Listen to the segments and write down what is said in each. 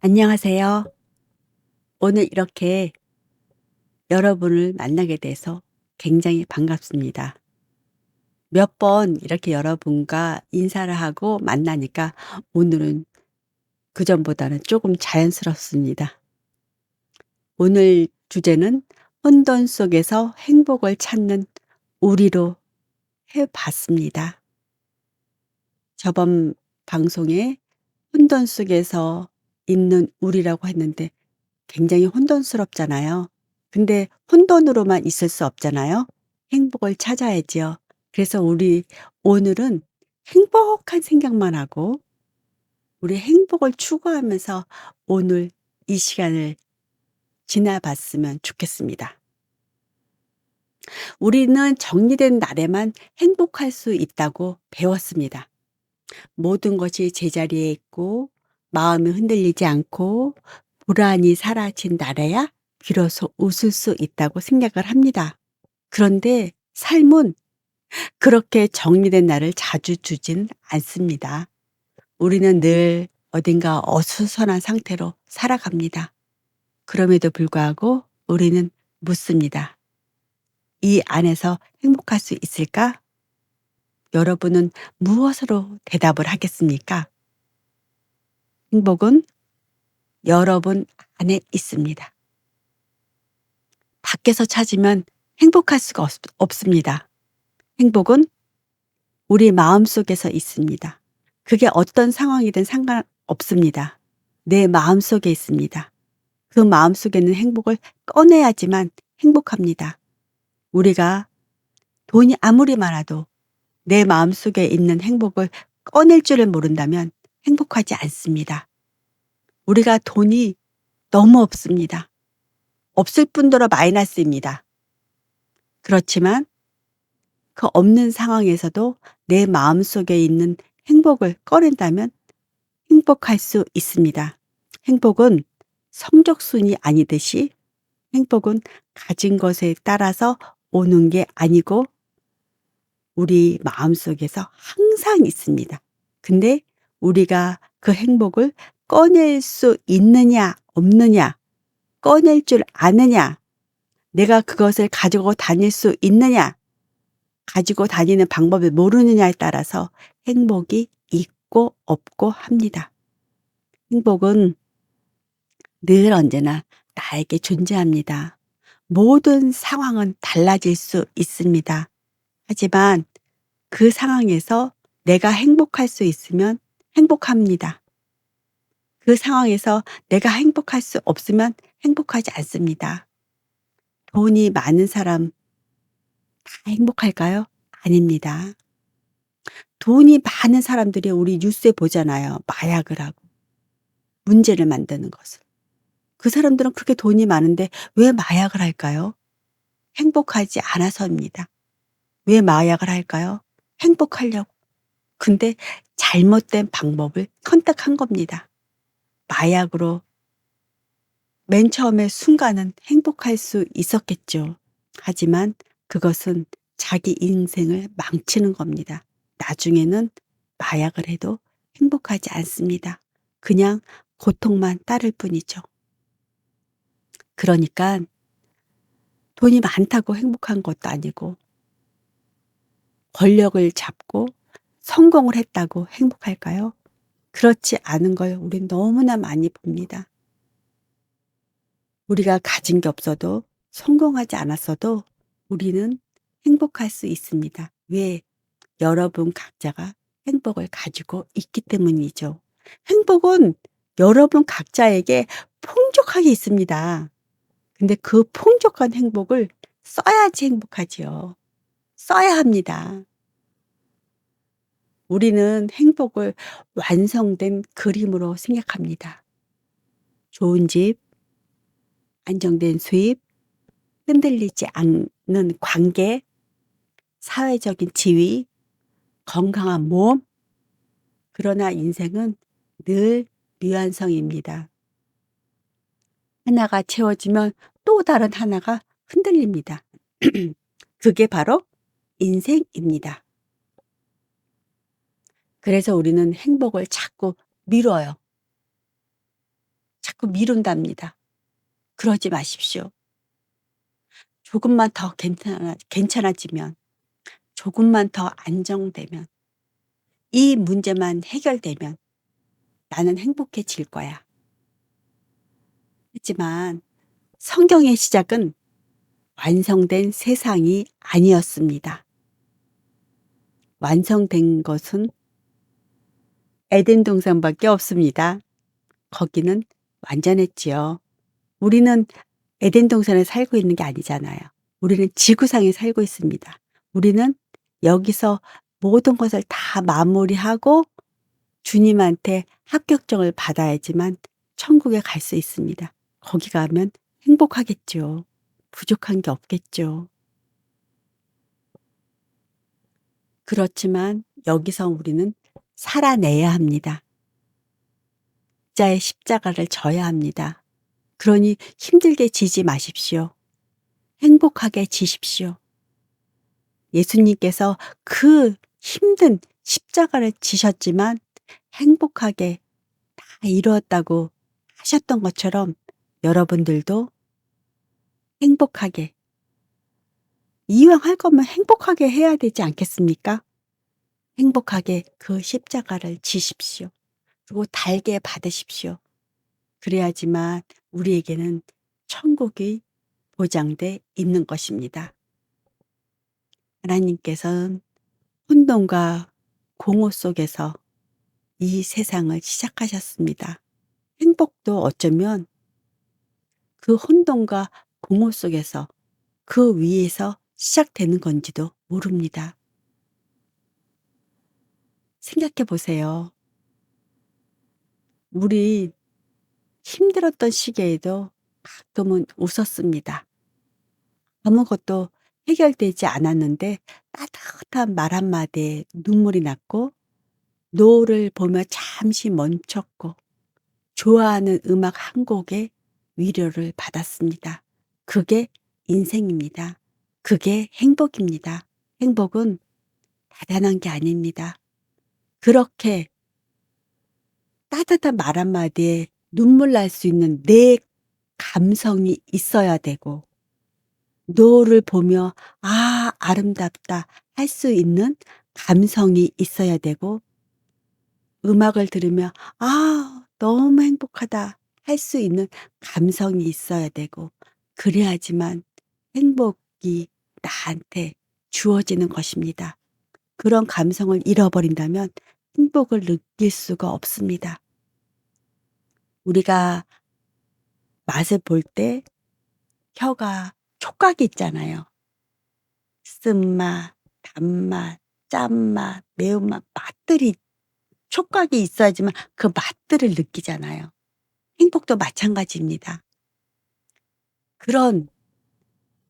안녕하세요. 오늘 이렇게 여러분을 만나게 돼서 굉장히 반갑습니다. 몇 번 이렇게 여러분과 인사를 하고 만나니까 오늘은 그전보다는 조금 자연스럽습니다. 오늘 주제는 혼돈 속에서 행복을 찾는 우리로 해 봤습니다. 저번 방송에 혼돈 속에서 있는 우리라고 했는데 굉장히 혼돈스럽잖아요. 근데 혼돈으로만 있을 수 없잖아요. 행복을 찾아야지요. 그래서 우리 오늘은 행복한 생각만 하고 우리 행복을 추구하면서 오늘 이 시간을 지나봤으면 좋겠습니다. 우리는 정리된 날에만 행복할 수 있다고 배웠습니다. 모든 것이 제자리에 있고 마음이 흔들리지 않고 불안이 사라진 날에야 비로소 웃을 수 있다고 생각을 합니다. 그런데 삶은 그렇게 정리된 날을 자주 주진 않습니다. 우리는 늘 어딘가 어수선한 상태로 살아갑니다. 그럼에도 불구하고 우리는 묻습니다. 이 안에서 행복할 수 있을까? 여러분은 무엇으로 대답을 하겠습니까? 행복은 여러분 안에 있습니다. 밖에서 찾으면 행복할 수가 없습니다. 행복은 우리 마음속에서 있습니다. 그게 어떤 상황이든 상관없습니다. 내 마음속에 있습니다. 그 마음속에 있는 행복을 꺼내야지만 행복합니다. 우리가 돈이 아무리 많아도 내 마음속에 있는 행복을 꺼낼 줄을 모른다면 행복하지 않습니다. 우리가 돈이 너무 없습니다. 없을 뿐더러 마이너스입니다. 그렇지만 그 없는 상황에서도 내 마음속에 있는 행복을 꺼낸다면 행복할 수 있습니다. 행복은 성적순이 아니듯이 행복은 가진 것에 따라서 오는 게 아니고 우리 마음속에서 항상 있습니다. 근데 우리가 그 행복을 꺼낼 수 있느냐 없느냐, 꺼낼 줄 아느냐, 내가 그것을 가지고 다닐 수 있느냐, 가지고 다니는 방법을 모르느냐에 따라서 행복이 있고 없고 합니다. 행복은 늘 언제나 나에게 존재합니다. 모든 상황은 달라질 수 있습니다. 하지만 그 상황에서 내가 행복할 수 있으면 행복합니다. 그 상황에서 내가 행복할 수 없으면 행복하지 않습니다. 돈이 많은 사람 다 행복할까요? 아닙니다. 돈이 많은 사람들이 우리 뉴스에 보잖아요. 마약을 하고 문제를 만드는 것을. 그 사람들은 그렇게 돈이 많은데 왜 마약을 할까요? 행복하지 않아서입니다. 왜 마약을 할까요? 행복하려고. 근데 잘못된 방법을 선택한 겁니다. 마약으로 맨 처음에 순간은 행복할 수 있었겠죠. 하지만 그것은 자기 인생을 망치는 겁니다. 나중에는 마약을 해도 행복하지 않습니다. 그냥 고통만 따를 뿐이죠. 그러니까 돈이 많다고 행복한 것도 아니고 권력을 잡고 성공을 했다고 행복할까요? 그렇지 않은 걸 우린 너무나 많이 봅니다. 우리가 가진 게 없어도 성공하지 않았어도 우리는 행복할 수 있습니다. 왜? 여러분 각자가 행복을 가지고 있기 때문이죠. 행복은 여러분 각자에게 풍족하게 있습니다. 근데 그 풍족한 행복을 써야지 행복하지요. 써야 합니다. 우리는 행복을 완성된 그림으로 생각합니다. 좋은 집, 안정된 수입, 흔들리지 않는 관계, 사회적인 지위, 건강한 몸. 그러나 인생은 늘 미완성입니다. 하나가 채워지면 또 다른 하나가 흔들립니다. 그게 바로 인생입니다. 그래서 우리는 행복을 자꾸 미뤄요. 자꾸 미룬답니다. 그러지 마십시오. 조금만 더 괜찮아지면, 조금만 더 안정되면, 이 문제만 해결되면 나는 행복해질 거야. 하지만 성경의 시작은 완성된 세상이 아니었습니다. 완성된 것은 에덴 동산밖에 없습니다. 거기는 완전했지요. 우리는 에덴 동산에 살고 있는 게 아니잖아요. 우리는 지구상에 살고 있습니다. 우리는 여기서 모든 것을 다 마무리하고 주님한테 합격증을 받아야지만 천국에 갈 수 있습니다. 거기 가면 행복하겠죠. 부족한 게 없겠죠. 그렇지만 여기서 우리는 살아내야 합니다. 자의 십자가를 져야 합니다. 그러니 힘들게 지지 마십시오. 행복하게 지십시오. 예수님께서 그 힘든 십자가를 지셨지만 행복하게 다 이루었다고 하셨던 것처럼 여러분들도 행복하게, 이왕 할 거면 행복하게 해야 되지 않겠습니까? 행복하게 그 십자가를 지십시오. 그리고 달게 받으십시오. 그래야지만 우리에게는 천국이 보장돼 있는 것입니다. 하나님께서는 혼돈과 공허 속에서 이 세상을 시작하셨습니다. 행복도 어쩌면 그 혼돈과 공허 속에서 그 위에서 시작되는 건지도 모릅니다. 생각해 보세요. 우리 힘들었던 시기에도 가끔은 웃었습니다. 아무것도 해결되지 않았는데 따뜻한 말 한마디에 눈물이 났고 노을을 보며 잠시 멈췄고 좋아하는 음악 한 곡에 위로를 받았습니다. 그게 인생입니다. 그게 행복입니다. 행복은 대단한 게 아닙니다. 그렇게 따뜻한 말 한마디에 눈물 날 수 있는 내 감성이 있어야 되고 노을을 보며 '아 아름답다.' 할 수 있는 감성이 있어야 되고 음악을 들으며 '아 너무 행복하다.' 할 수 있는 감성이 있어야 되고 그래야지만 행복이 나한테 주어지는 것입니다. 그런 감성을 잃어버린다면 행복을 느낄 수가 없습니다. 우리가 맛을 볼 때 혀가 촉각이 있잖아요. 쓴맛, 단맛, 짠맛, 매운맛 맛들이 촉각이 있어야지만 그 맛들을 느끼잖아요. 행복도 마찬가지입니다. 그런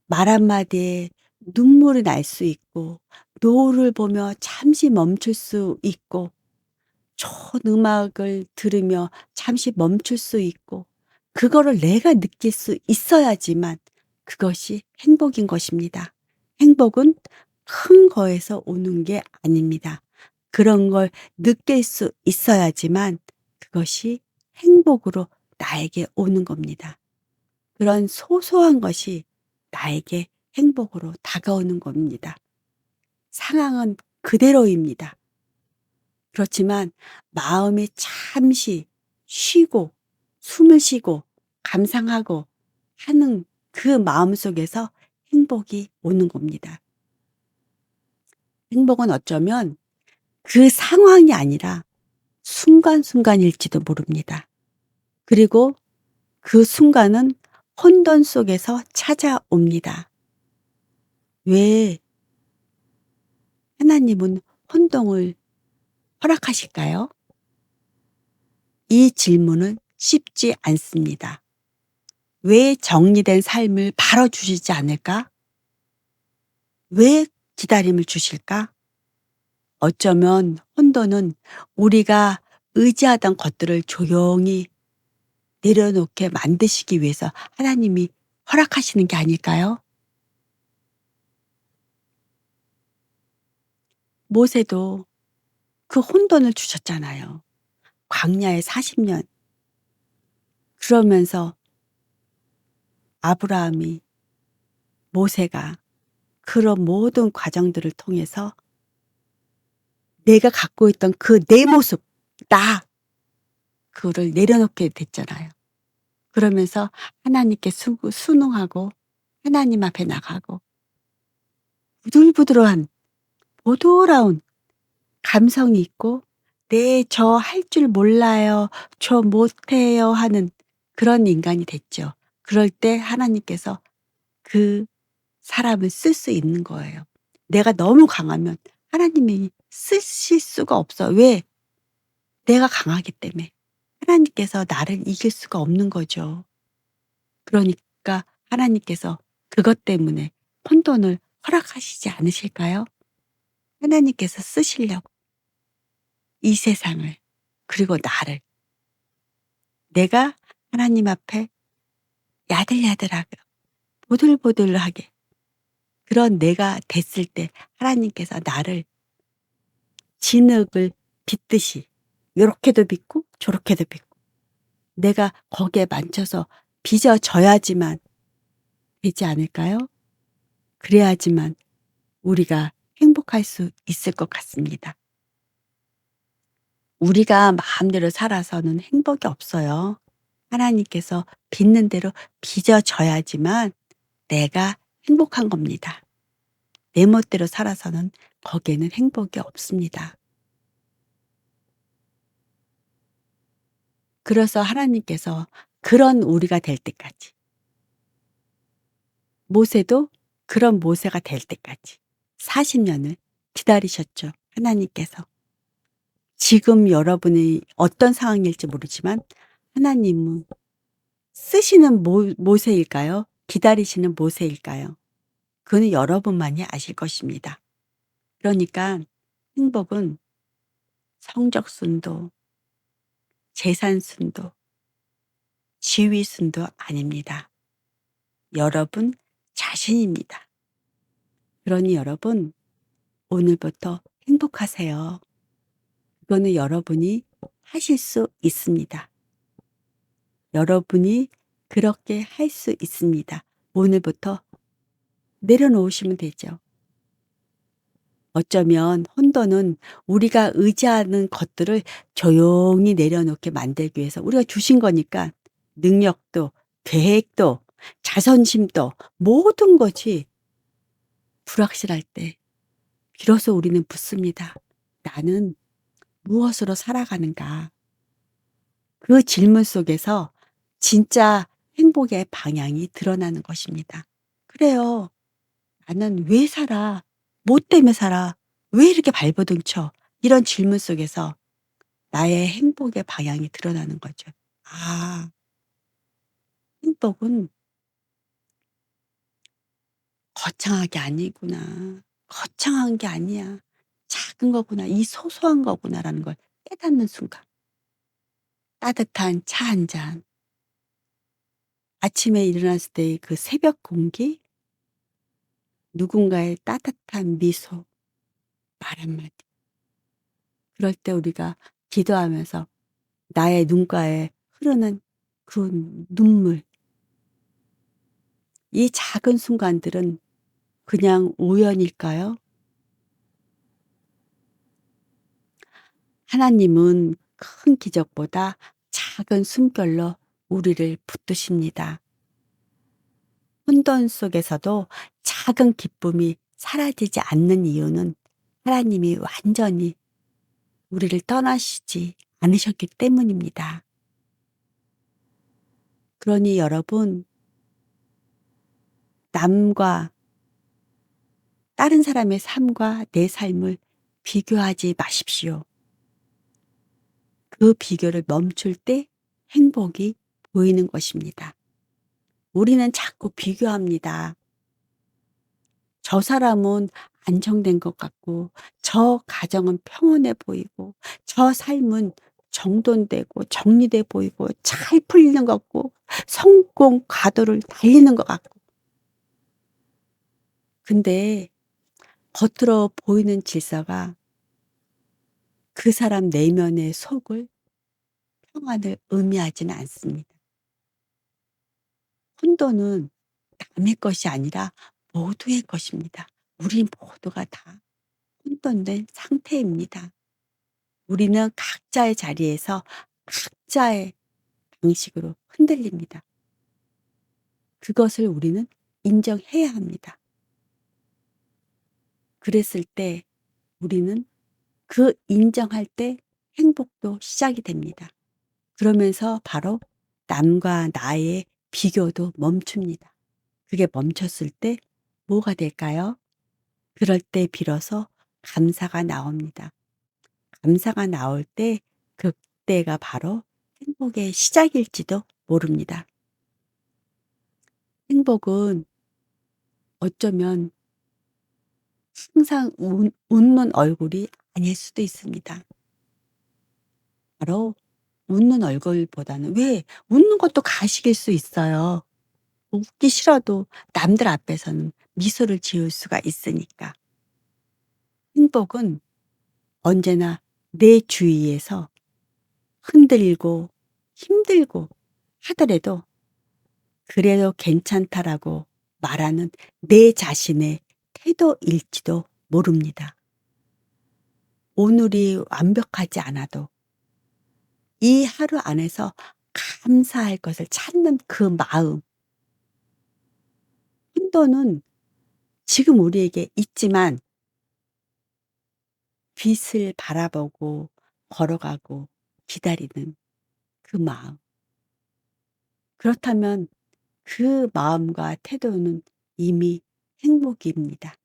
말 한마디에 눈물이 날 수 있고 노을을 보며 잠시 멈출 수 있고 좋은 음악을 들으며 잠시 멈출 수 있고 그거를 내가 느낄 수 있어야지만 그것이 행복인 것입니다. 행복은 큰 거에서 오는 게 아닙니다. 그런 걸 느낄 수 있어야지만 그것이 행복으로 나에게 오는 겁니다. 그런 소소한 것이 나에게 행복으로 다가오는 겁니다. 상황은 그대로입니다. 그렇지만 마음이 잠시 쉬고 숨을 쉬고 감상하고 하는 그 마음속에서 행복이 오는 겁니다. 행복은 어쩌면 그 상황이 아니라 순간순간일지도 모릅니다. 그리고 그 순간은 혼돈 속에서 찾아옵니다. 왜 하나님은 혼돈을 허락하실까요? 이 질문은 쉽지 않습니다. 왜 정리된 삶을 바로 주시지 않을까? 왜 기다림을 주실까? 어쩌면 혼돈은 우리가 의지하던 것들을 조용히 내려놓게 만드시기 위해서 하나님이 허락하시는 게 아닐까요? 모세도 그 혼돈을 주셨잖아요. 광야에 40년 그러면서 아브라함이, 모세가 그런 모든 과정들을 통해서 내가 갖고 있던 그 내 모습, 나, 그거를 내려놓게 됐잖아요. 그러면서 하나님께 순응하고 하나님 앞에 나가고 부들부들한 보드라운 감성이 있고 '네 저 할 줄 몰라요. 저 못해요.' 하는 그런 인간이 됐죠. 그럴 때 하나님께서 그 사람을 쓸 수 있는 거예요. 내가 너무 강하면 하나님이 쓰실 수가 없어. 왜? 내가 강하기 때문에. 하나님께서 나를 이길 수가 없는 거죠. 그러니까 하나님께서 그것 때문에 혼돈을 허락하시지 않으실까요? 하나님께서 쓰시려고 이 세상을, 그리고 나를, 내가 하나님 앞에 야들야들하게 보들보들하게 그런 내가 됐을 때 하나님께서 나를 진흙을 빚듯이 요렇게도 빚고 저렇게도 빚고 내가 거기에 맞춰서 빚어져야지만 되지 않을까요? 그래야지만 우리가 행복할 수 있을 것 같습니다. 우리가 마음대로 살아서는 행복이 없어요. 하나님께서 빚는 대로 빚어져야지만 내가 행복한 겁니다. 내 멋대로 살아서는 거기에는 행복이 없습니다. 그래서 하나님께서 그런 우리가 될 때까지, 모세도 그런 모세가 될 때까지 40년을 기다리셨죠. 하나님께서. 지금 여러분이 어떤 상황일지 모르지만 하나님은 쓰시는 모세일까요? 기다리시는 모세일까요? 그는 여러분만이 아실 것입니다. 그러니까 행복은 성적순도, 재산순도, 지위순도 아닙니다. 여러분 자신입니다. 그러니 여러분 오늘부터 행복하세요. 그거는 여러분이 하실 수 있습니다. 여러분이 그렇게 할 수 있습니다. 오늘부터 내려놓으시면 되죠. 어쩌면 혼돈은 우리가 의지하는 것들을 조용히 내려놓게 만들기 위해서 우리가 주신 거니까 능력도, 계획도, 자존심도 모든 것이 불확실할 때 비로소 우리는 묻습니다. '나는 무엇으로 살아가는가?' 그 질문 속에서 진짜 행복의 방향이 드러나는 것입니다. '그래요. 나는 왜 살아? 뭐 때문에 살아? 왜 이렇게 발버둥 쳐?' 이런 질문 속에서 나의 행복의 방향이 드러나는 거죠. '아 행복은 거창한 게 아니구나. 거창한 게 아니야. 작은 거구나. 이 소소한 거구나.'라는 걸 깨닫는 순간. 따뜻한 차 한 잔, 아침에 일어났을 때의 그 새벽 공기, 누군가의 따뜻한 미소, 말 한마디. 그럴 때 우리가 기도하면서 나의 눈가에 흐르는 그 눈물, 이 작은 순간들은 그냥 우연일까요? 하나님은 큰 기적보다 작은 숨결로 우리를 붙드십니다. 혼돈 속에서도 작은 기쁨이 사라지지 않는 이유는 하나님이 완전히 우리를 떠나시지 않으셨기 때문입니다. 그러니 여러분, 남과 다른 사람의 삶과 내 삶을 비교하지 마십시오. 그 비교를 멈출 때 행복이 보이는 것입니다. 우리는 자꾸 비교합니다. 저 사람은 안정된 것 같고, 저 가정은 평온해 보이고, 저 삶은 정돈되고 정리돼 보이고 잘 풀리는 것 같고, 성공 가도를 달리는 것 같고. 근데 겉으로 보이는 질서가 그 사람 내면의 속을, 평안을 의미하지는 않습니다. 혼돈은 남의 것이 아니라 모두의 것입니다. 우리 모두가 다 혼돈된 상태입니다. 우리는 각자의 자리에서 각자의 방식으로 흔들립니다. 그것을 우리는 인정해야 합니다. 그랬을 때 우리는 그 인정할 때 행복도 시작이 됩니다. 그러면서 바로 남과 나의 비교도 멈춥니다. 그게 멈췄을 때 뭐가 될까요? 그럴 때 비로소 감사가 나옵니다. 감사가 나올 때 그때가 바로 행복의 시작일지도 모릅니다. 행복은 어쩌면 항상 웃는 얼굴이 아닐 수도 있습니다. 바로 웃는 얼굴보다는 왜 웃는 것도 가식일 수 있어요. 웃기 싫어도 남들 앞에서는 미소를 지을 수가 있으니까. 행복은 언제나 내 주위에서 흔들리고 힘들고 하더라도 그래도 괜찮다라고 말하는 내 자신의 태도일지도 모릅니다. 오늘이 완벽하지 않아도 이 하루 안에서 감사할 것을 찾는 그 마음, 혼돈은 지금 우리에게 있지만 빛을 바라보고 걸어가고 기다리는 그 마음. 그렇다면 그 마음과 태도는 이미 행복입니다.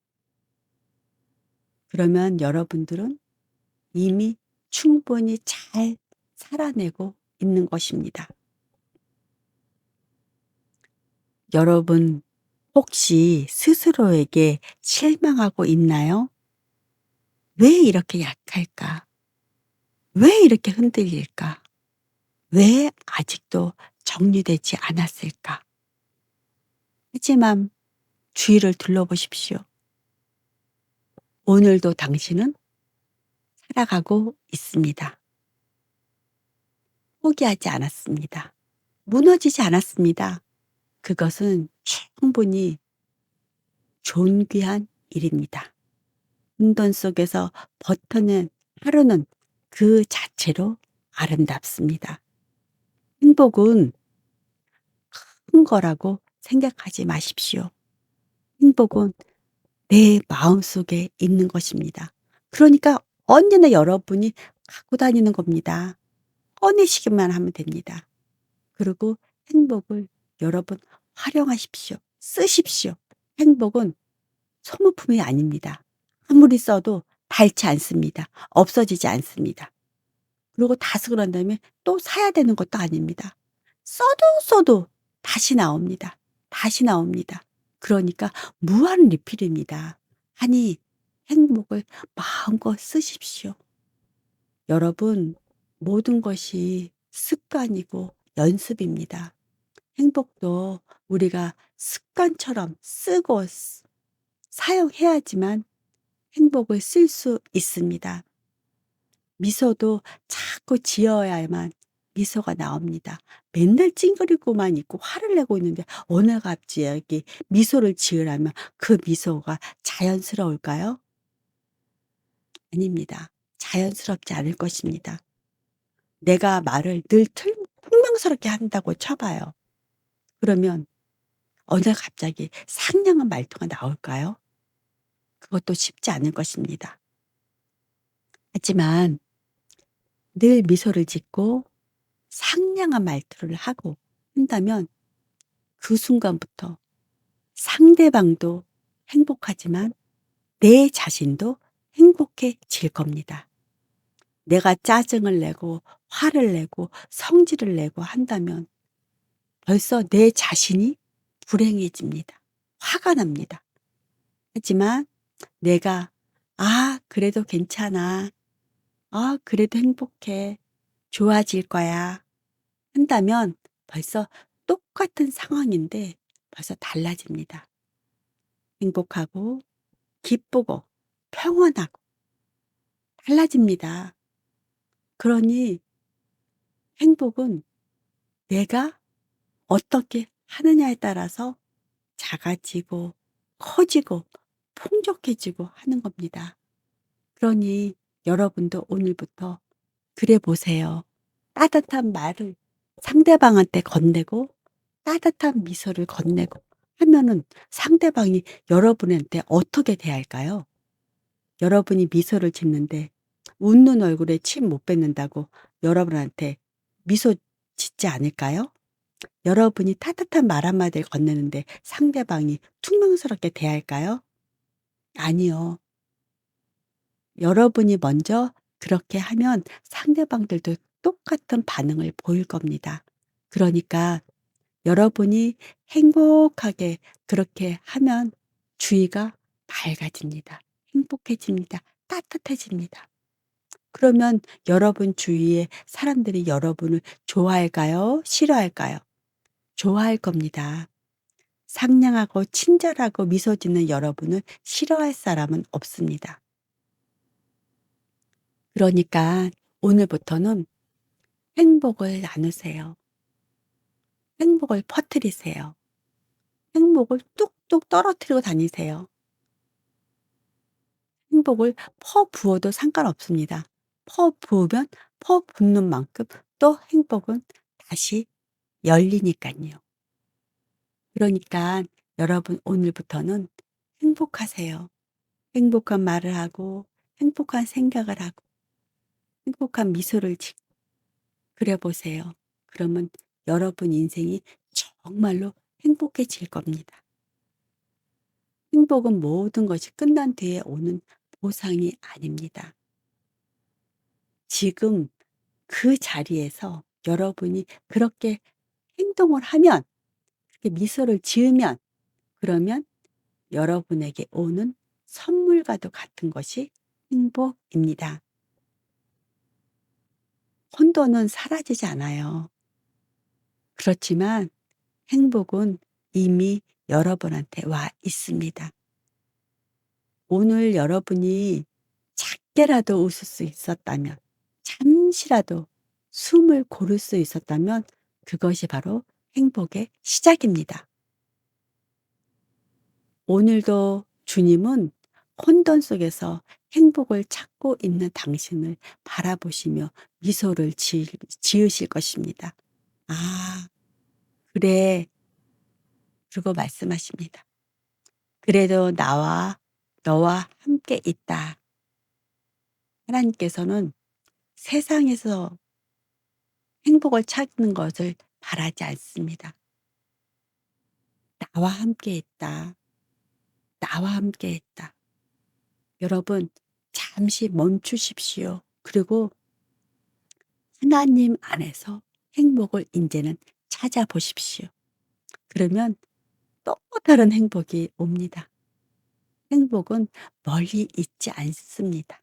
그러면 여러분들은 이미 충분히 잘 살아내고 있는 것입니다. 여러분, 혹시 스스로에게 실망하고 있나요? 왜 이렇게 약할까? 왜 이렇게 흔들릴까? 왜 아직도 정리되지 않았을까? 하지만 주위를 둘러보십시오. 오늘도 당신은 살아가고 있습니다. 포기하지 않았습니다. 무너지지 않았습니다. 그것은 충분히 존귀한 일입니다. 혼돈 속에서 버텨낸 하루는 그 자체로 아름답습니다. 행복은 큰 거라고 생각하지 마십시오. 행복은 내 마음속에 있는 것입니다. 그러니까 언제나 여러분이 갖고 다니는 겁니다. 꺼내시기만 하면 됩니다. 그리고 행복을 여러분 활용하십시오. 쓰십시오. 행복은 소모품이 아닙니다. 아무리 써도 닳지 않습니다. 없어지지 않습니다. 그리고 다 쓰고 난 다음에 또 사야 되는 것도 아닙니다. 써도 다시 나옵니다. 다시 나옵니다. 그러니까 무한 리필입니다. 하니 행복을 마음껏 쓰십시오. 여러분, 모든 것이 습관이고 연습입니다. 행복도 우리가 습관처럼 쓰고 사용해야지만 행복을 쓸 수 있습니다. 미소도 자꾸 지어야만 미소가 나옵니다. 맨날 찡그리고만 있고 화를 내고 있는데 어느 갑자기 미소를 지으라면 그 미소가 자연스러울까요? 아닙니다. 자연스럽지 않을 것입니다. 내가 말을 늘 퉁명스럽게 한다고 쳐봐요. 그러면 어느 날 갑자기 상냥한 말투가 나올까요? 그것도 쉽지 않을 것입니다. 하지만 늘 미소를 짓고 상냥한 말투를 하고 한다면 그 순간부터 상대방도 행복하지만 내 자신도 행복해질 겁니다. 내가 짜증을 내고 화를 내고 성질을 내고 한다면 벌써 내 자신이 불행해집니다. 화가 납니다. 하지만 내가 그래도 괜찮아. 그래도 행복해. 좋아질 거야. 한다면 벌써 똑같은 상황인데 벌써 달라집니다. 행복하고 기쁘고 평온하고 달라집니다. 그러니 행복은 내가 어떻게 하느냐에 따라서 작아지고 커지고 풍족해지고 하는 겁니다. 그러니 여러분도 오늘부터 그래 보세요. 따뜻한 말을 상대방한테 건네고 따뜻한 미소를 건네고 하면은 상대방이 여러분한테 어떻게 대할까요? 여러분이 미소를 짓는데 웃는 얼굴에 침 못 뱉는다고 여러분한테 미소 짓지 않을까요? 여러분이 따뜻한 말 한마디를 건네는데 상대방이 퉁명스럽게 대할까요? 아니요. 여러분이 먼저 그렇게 하면 상대방들도 똑같은 반응을 보일 겁니다. 그러니까 여러분이 행복하게 그렇게 하면 주위가 밝아집니다. 행복해집니다. 따뜻해집니다. 그러면 여러분 주위에 사람들이 여러분을 좋아할까요? 싫어할까요? 좋아할 겁니다. 상냥하고 친절하고 미소 짓는 여러분을 싫어할 사람은 없습니다. 그러니까 오늘부터는 행복을 나누세요. 행복을 퍼뜨리세요. 행복을 뚝뚝 떨어뜨리고 다니세요. 행복을 퍼부어도 상관없습니다. 퍼부으면 퍼붓는 만큼 또 행복은 다시 열리니깐요. 그러니까 여러분 오늘부터는 행복하세요. 행복한 말을 하고 행복한 생각을 하고 행복한 미소를 짓고 그래 보세요. 그러면 여러분 인생이 정말로 행복해질 겁니다. 행복은 모든 것이 끝난 뒤에 오는 보상이 아닙니다. 지금 그 자리에서 여러분이 그렇게 행동을 하면 그렇게 미소를 지으면 그러면 여러분에게 오는 선물과도 같은 것이 행복입니다. 혼돈은 사라지지 않아요. 그렇지만 행복은 이미 여러분한테 와 있습니다. 오늘 여러분이 작게라도 웃을 수 있었다면, 잠시라도 숨을 고를 수 있었다면 그것이 바로 행복의 시작입니다. 오늘도 주님은 혼돈 속에서 행복을 찾고 있는 당신을 바라보시며 미소를 지으실 것입니다. 아, 그래. 그리고 말씀하십니다. 그래도 너와 함께 있다. 하나님께서는 세상에서 행복을 찾는 것을 바라지 않습니다. 나와 함께 있다. 나와 함께 있다. 여러분, 잠시 멈추십시오. 그리고 하나님 안에서 행복을 이제는 찾아보십시오. 그러면 또 다른 행복이 옵니다. 행복은 멀리 있지 않습니다.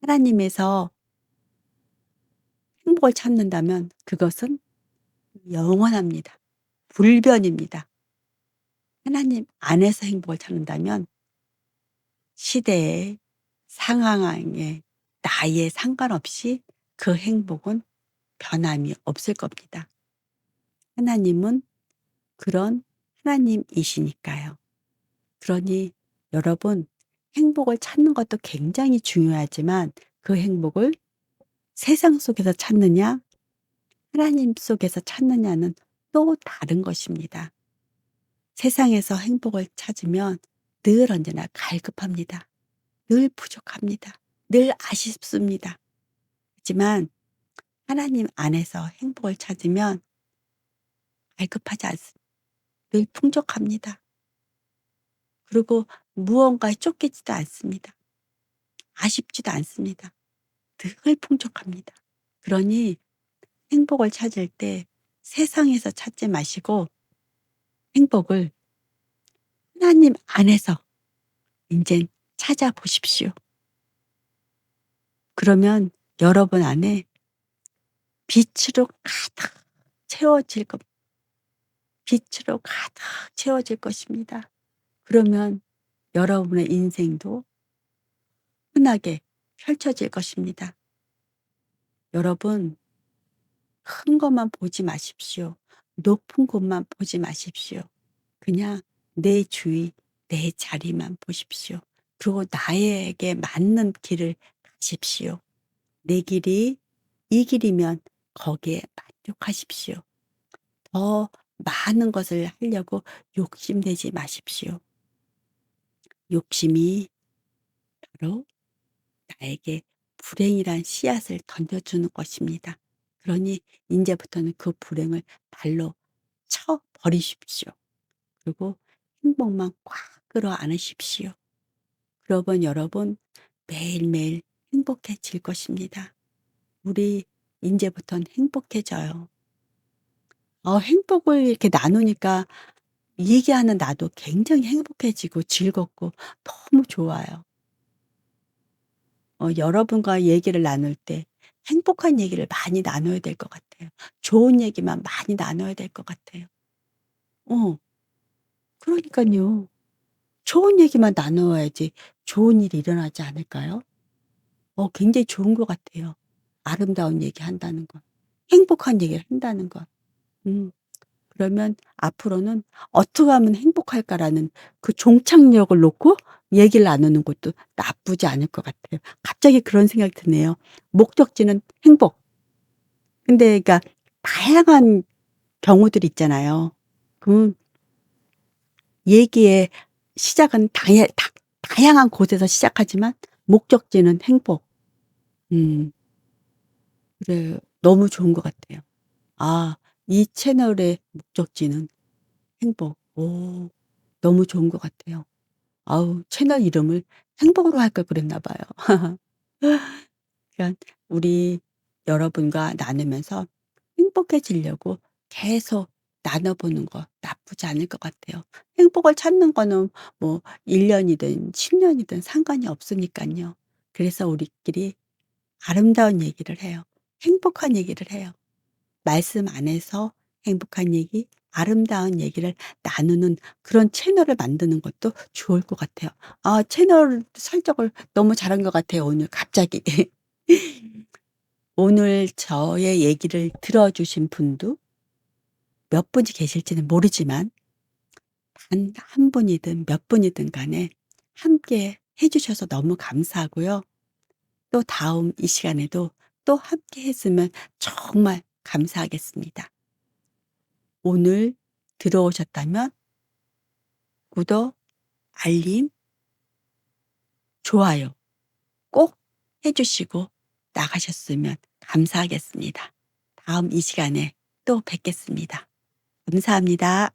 하나님에서 행복을 찾는다면 그것은 영원합니다. 불변입니다. 하나님 안에서 행복을 찾는다면 시대에 상황에 나이에 상관없이 그 행복은 변함이 없을 겁니다. 하나님은 그런 하나님이시니까요. 그러니 여러분 행복을 찾는 것도 굉장히 중요하지만 그 행복을 세상 속에서 찾느냐 하나님 속에서 찾느냐는 또 다른 것입니다. 세상에서 행복을 찾으면 늘 언제나 갈급합니다. 늘 부족합니다. 늘 아쉽습니다. 하지만 하나님 안에서 행복을 찾으면 갈급하지 않습니다. 늘 풍족합니다. 그리고 무언가에 쫓기지도 않습니다. 아쉽지도 않습니다. 늘 풍족합니다. 그러니 행복을 찾을 때 세상에서 찾지 마시고 행복을 하나님 안에서 인젠 찾아보십시오. 그러면 여러분 안에 빛으로 가득 채워질 것, 빛으로 가득 채워질 것입니다. 그러면 여러분의 인생도 흔하게 펼쳐질 것입니다. 여러분, 큰 것만 보지 마십시오. 높은 곳만 보지 마십시오. 그냥 내 주위, 내 자리만 보십시오. 그리고 나에게 맞는 길을 가십시오. 내 길이 이 길이면 거기에 만족하십시오. 더 많은 것을 하려고 욕심내지 마십시오. 욕심이 바로 나에게 불행이란 씨앗을 던져주는 것입니다. 그러니 인제부터는 그 불행을 발로 쳐 버리십시오. 그리고 행복만 꽉 끌어안으십시오. 그러면 여러분 매일매일 행복해질 것입니다. 우리 인제부터는 행복해져요. 행복을 이렇게 나누니까 얘기하는 나도 굉장히 행복해지고 즐겁고 너무 좋아요. 여러분과 얘기를 나눌 때 행복한 얘기를 많이 나눠야 될 것 같아요. 좋은 얘기만 많이 나눠야 될 것 같아요. 어 그러니깐요. 좋은 얘기만 나누어야지 좋은 일이 일어나지 않을까요? 굉장히 좋은 것 같아요. 아름다운 얘기한다는 것. 행복한 얘기를 한다는 것. 음. 그러면 앞으로는 '어떻게 하면 행복할까.'라는 그 종착역을 놓고 얘기를 나누는 것도 나쁘지 않을 것 같아요. 갑자기 그런 생각이 드네요. 목적지는 행복. 근데 그러니까 다양한 경우들이 있잖아요. 그 얘기의 시작은 다양한 곳에서 시작하지만 목적지는 행복. 음. 그래 너무 좋은 것 같아요. 이 채널의 목적지는 행복. 너무 좋은 것 같아요. 채널 이름을 행복으로 할 걸 그랬나 봐요. 그러니까 우리 여러분과 나누면서 행복해지려고 계속 나눠 보는 거 나쁘지 않을 것 같아요. 행복을 찾는 거는 뭐 1 년이든 10 년이든 상관이 없으니깐요. 그래서 우리끼리 아름다운 얘기를 해요. 행복한 얘기를 해요. 말씀 안에서 행복한 얘기, 아름다운 얘기를 나누는 그런 채널을 만드는 것도 좋을 것 같아요. 채널 설정을 너무 잘한 것 같아요 오늘 갑자기. 오늘 저의 얘기를 들어 주신 분도 몇 분이 계실지는 모르지만 단 한 분이든 몇 분이든 간에 함께 해 주셔서 너무 감사하고요. 또 다음 이 시간에도 또 함께 했으면 정말 감사하겠습니다. 오늘 들어오셨다면 구독, 알림, 좋아요 꼭 해 주시고 나가셨으면 감사하겠습니다. 다음 이 시간에 또 뵙겠습니다. 감사합니다.